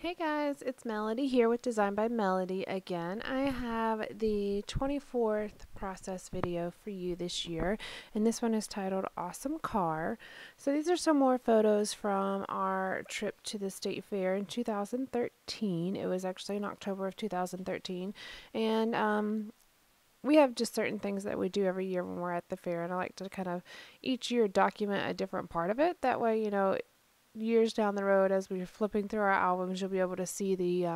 Hey guys, it's Melody here with Design by Melody again. I have the 24th process video for you this year, and this one is titled Awesome Car. So these are some more photos from our trip to the state fair in 2013. It was actually in October of 2013, and we have just certain things that we do every year when we're at the fair, and I like to kind of each year document a different part of it. That way, years down the road, as we're flipping through our albums, you'll be able to see the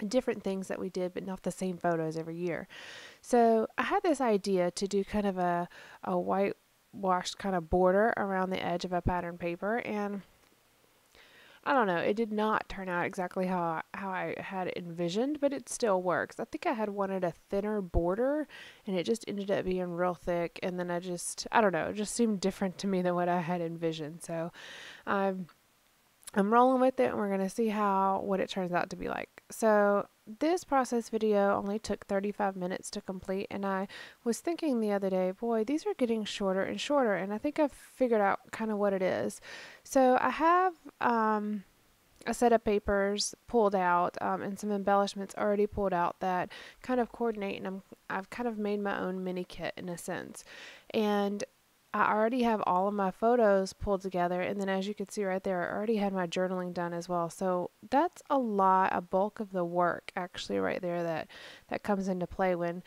different things that we did, but not the same photos every year. So I had this idea to do kind of a whitewashed kind of border around the edge of a pattern paper, and I don't know, it did not turn out exactly how I had envisioned, but it still works. I think I had wanted a thinner border, and it just ended up being real thick, and then I don't know, it just seemed different to me than what I had envisioned. So I'm rolling with it, and we're going to see what it turns out to be like. So this process video only took 35 minutes to complete, and I was thinking the other day, boy, these are getting shorter and shorter, and I think I've figured out kind of what it is. So I have a set of papers pulled out, and some embellishments already pulled out that kind of coordinate, and I've kind of made my own mini kit in a sense. And I already have all of my photos pulled together, and then as you can see right there, I already had my journaling done as well. So that's a bulk of the work actually right there that comes into play when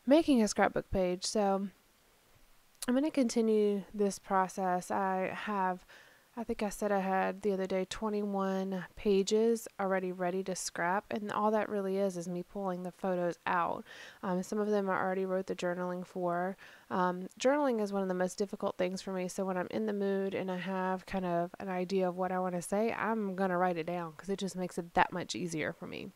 making a scrapbook page. So I'm going to continue this process. I think I said I had the other day 21 pages already ready to scrap, and all that really is me pulling the photos out. Some of them I already wrote the journaling for. Journaling is one of the most difficult things for me, so when I'm in the mood and I have kind of an idea of what I want to say, I'm going to write it down because it just makes it that much easier for me.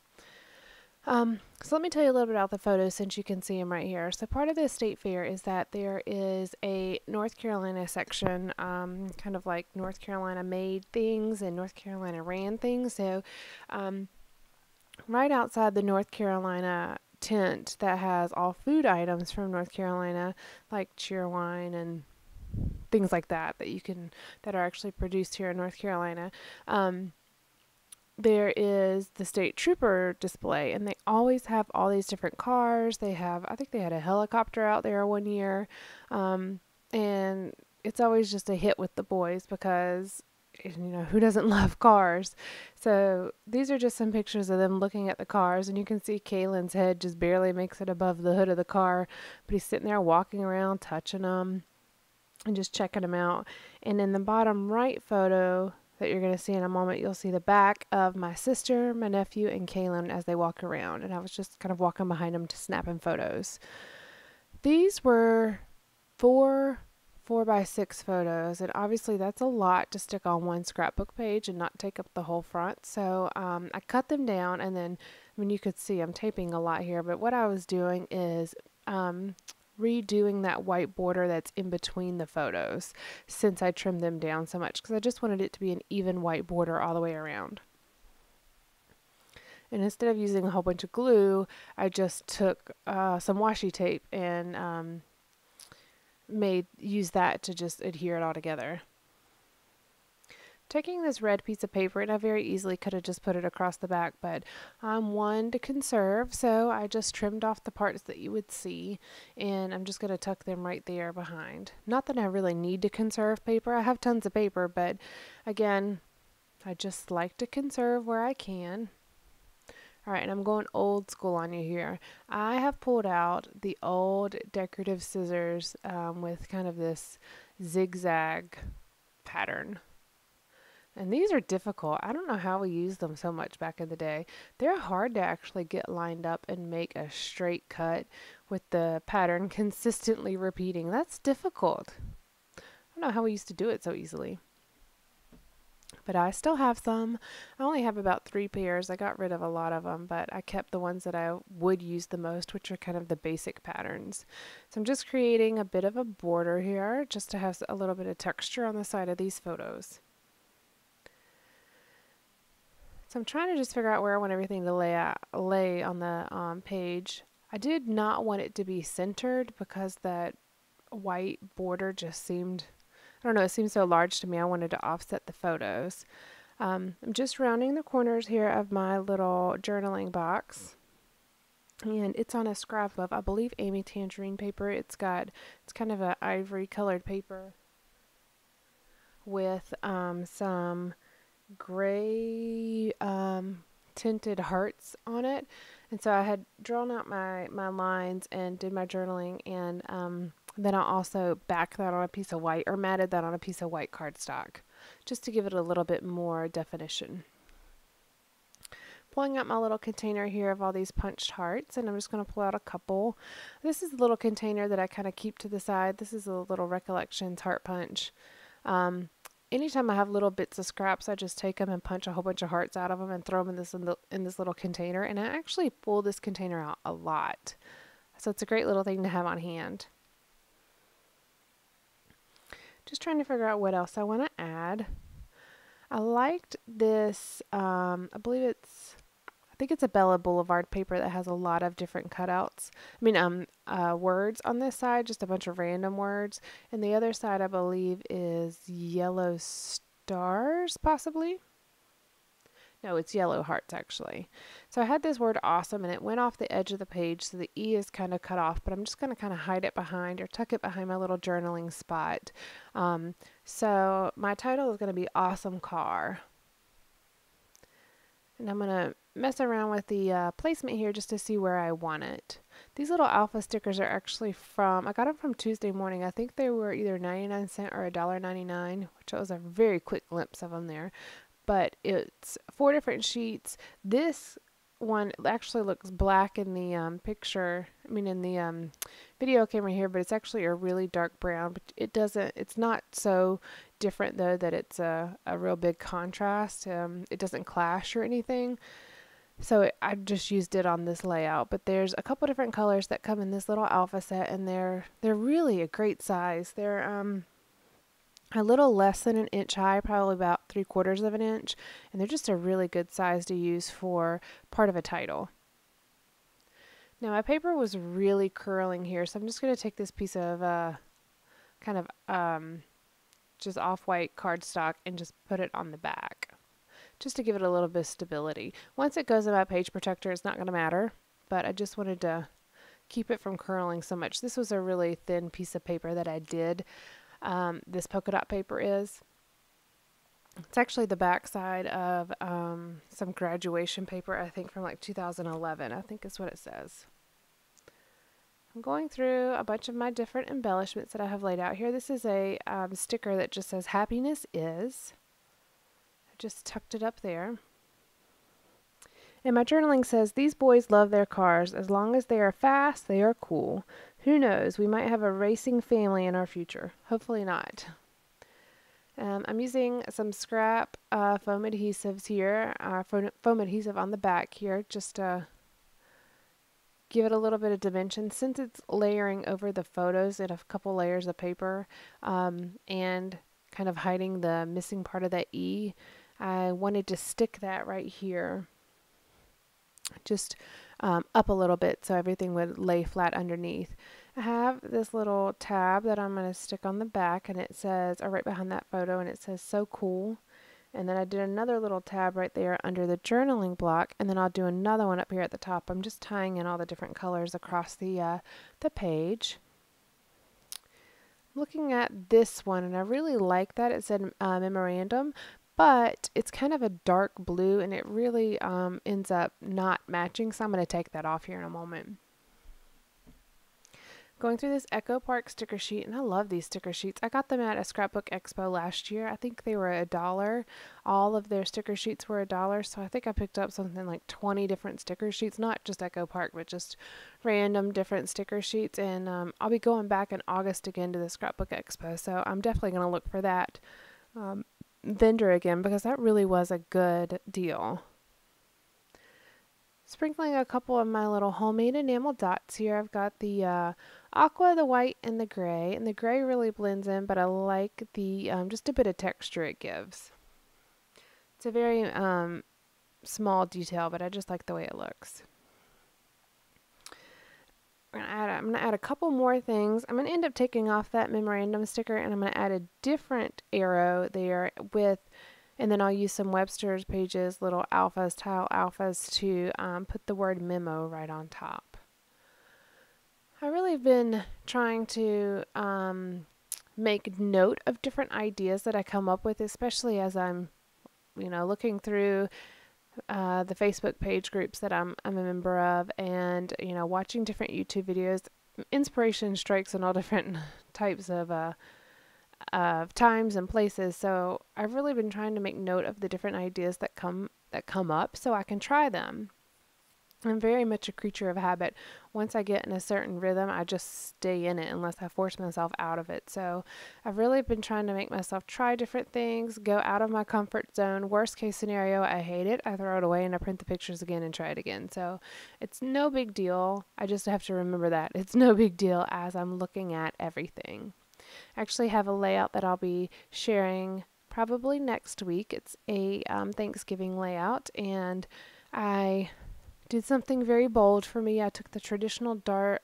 So let me tell you a little bit about the photos since you can see them right here. So part of the state fair is that there is a North Carolina section, kind of like North Carolina made things and North Carolina ran things. So right outside the North Carolina tent that has all food items from North Carolina, like cheerwine and things like that that are actually produced here in North Carolina. There is the state trooper display, and they always have all these different cars. I think they had a helicopter out there one year, and it's always just a hit with the boys because, who doesn't love cars? So these are just some pictures of them looking at the cars, and you can see Calen's head just barely makes it above the hood of the car, but he's sitting there walking around, touching them, and just checking them out. And in the bottom right photo that you're going to see in a moment, you'll see the back of my sister, my nephew, and Calen as they walk around, and I was just kind of walking behind them to snapping photos. These were 4x6 photos, and obviously that's a lot to stick on one scrapbook page and not take up the whole front. So I cut them down, and then, you could see I'm taping a lot here, but what I was doing is redoing that white border that's in between the photos since I trimmed them down so much, because I just wanted it to be an even white border all the way around. And instead of using a whole bunch of glue, I just took some washi tape and used that to just adhere it all together. Taking this red piece of paper, and I very easily could have just put it across the back, but I'm one to conserve, so I just trimmed off the parts that you would see, and I'm just going to tuck them right there behind. Not that I really need to conserve paper. I have tons of paper, but again, I just like to conserve where I can. Alright, and I'm going old school on you here. I have pulled out the old decorative scissors with kind of this zigzag pattern. And these are difficult. I don't know how we used them so much back in the day. They're hard to actually get lined up and make a straight cut with the pattern consistently repeating. That's difficult. I don't know how we used to do it so easily. But I still have some. I only have about 3 pairs. I got rid of a lot of them, but I kept the ones that I would use the most, which are kind of the basic patterns. So I'm just creating a bit of a border here just to have a little bit of texture on the side of these photos. So I'm trying to just figure out where I want everything to lay on the page. I did not want it to be centered because that white border just seemed, I don't know, it seemed so large to me. I wanted to offset the photos. I'm just rounding the corners here of my little journaling box. And it's on a scrap of, I believe, Amy Tangerine paper. It's kind of an ivory colored paper with some gray tinted hearts on it. And so I had drawn out my lines and did my journaling, and then I also backed that on a piece of white, or matted that on a piece of white cardstock, just to give it a little bit more definition. Pulling out my little container here of all these punched hearts, and I'm just going to pull out a couple. This is the little container that I kind of keep to the side. This is a little Recollections heart punch. Anytime I have little bits of scraps, I just take them and punch a whole bunch of hearts out of them and throw them in this little container. And I actually pull this container out a lot, so it's a great little thing to have on hand. Just trying to figure out what else I want to add. I liked this. I think it's a Bella Boulevard paper that has a lot of different cutouts. Words on this side, just a bunch of random words. And the other side, I believe, is yellow stars, possibly. No, it's yellow hearts, actually. So I had this word awesome, and it went off the edge of the page, so the E is kind of cut off, but I'm just going to kind of hide it behind, or tuck it behind my little journaling spot. So my title is going to be Awesome Car. And I'm going to mess around with the placement here just to see where I want it. These little alpha stickers are actually I got them from Tuesday Morning. I think they were either 99 cents or $1.99, which was a very quick glimpse of them there. But it's 4 different sheets. This one actually looks black in the picture. In the video camera here, but it's actually a really dark brown. But it's not so different though that it's a real big contrast. It doesn't clash or anything. So I just used it on this layout. But there's a couple different colors that come in this little alpha set, and they're really a great size. They're a little less than an inch high, probably about 3/4 of an inch, and they're just a really good size to use for part of a title. Now my paper was really curling here, so I'm just going to take this piece of just off-white cardstock and just put it on the back, just to give it a little bit of stability. Once it goes in my page protector, it's not going to matter, but I just wanted to keep it from curling so much. This was a really thin piece of paper that I did. This polka dot paper is. It's actually the back side of some graduation paper, I think from like 2011, I think is what it says. I'm going through a bunch of my different embellishments that I have laid out here. This is a sticker that just says happiness is. I just tucked it up there. And my journaling says, these boys love their cars. As long as they are fast, they are cool. Who knows, we might have a racing family in our future. Hopefully not. I'm using some scrap foam adhesives here, foam adhesive on the back here, just to give it a little bit of dimension, since it's layering over the photos in a couple layers of paper, and kind of hiding the missing part of that E. I wanted to stick that right here, just up a little bit so everything would lay flat underneath. I have this little tab that I'm going to stick on the back, and it says, or right behind that photo, and it says so cool. And then I did another little tab right there under the journaling block, and then I'll do another one up here at the top. I'm just tying in all the different colors across the page. Looking at this one, and I really like that it said memorandum, but it's kind of a dark blue, and it really ends up not matching, so I'm going to take that off here in a moment. Going through this Echo Park sticker sheet, and I love these sticker sheets. I got them at a scrapbook expo last year. I think they were $1. All of their sticker sheets were $1, so I think I picked up something like 20 different sticker sheets, not just Echo Park, but just random different sticker sheets. And I'll be going back in August again to the scrapbook expo, so I'm definitely going to look for that vendor again, because that really was a good deal. Sprinkling a couple of my little homemade enamel dots here. I've got the aqua, the white, and the gray really blends in, but I like the just a bit of texture it gives. It's a very small detail, but I just like the way it looks. I'm going to add a couple more things. I'm going to end up taking off that memorandum sticker, and I'm going to add a different arrow there with And then I'll use some Webster's pages, little alphas, tile alphas, to put the word memo right on top. I really have been trying to make note of different ideas that I come up with, especially as I'm, looking through the Facebook page groups that I'm a member of, and watching different YouTube videos. Inspiration strikes in all different types of times and places. So I've really been trying to make note of the different ideas that come up, so I can try them. I'm very much a creature of habit. Once I get in a certain rhythm, I just stay in it unless I force myself out of it. So I've really been trying to make myself try different things, go out of my comfort zone. Worst case scenario, I hate it. I throw it away and I print the pictures again and try it again. So it's no big deal. I just have to remember that. It's no big deal as I'm looking at everything. I actually have a layout that I'll be sharing probably next week. It's a Thanksgiving layout, and I did something very bold for me. I took the traditional dark,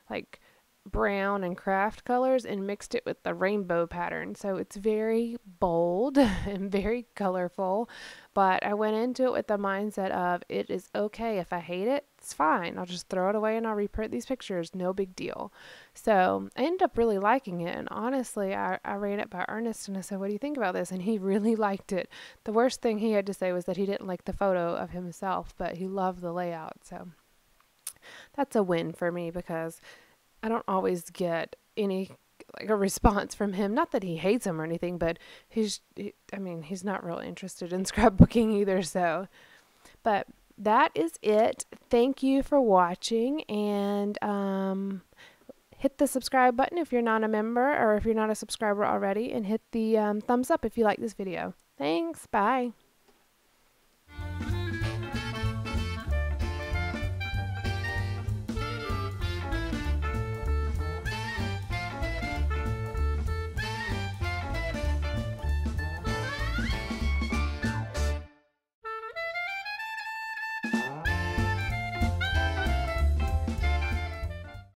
like brown and craft colors and mixed it with the rainbow pattern. So it's very bold and very colorful, but I went into it with the mindset of it is okay if I hate it. It's fine. I'll just throw it away and I'll reprint these pictures. No big deal. So I ended up really liking it. And honestly, I ran it by Ernest and I said, what do you think about this? And he really liked it. The worst thing he had to say was that he didn't like the photo of himself, but he loved the layout. So that's a win for me because I don't always get any like a response from him. Not that he hates him or anything, but he's not real interested in scrapbooking either. So, but that is it. Thank you for watching, and hit the subscribe button if you're not a member or if you're not a subscriber already, and hit the thumbs up if you like this video. Thanks. Bye.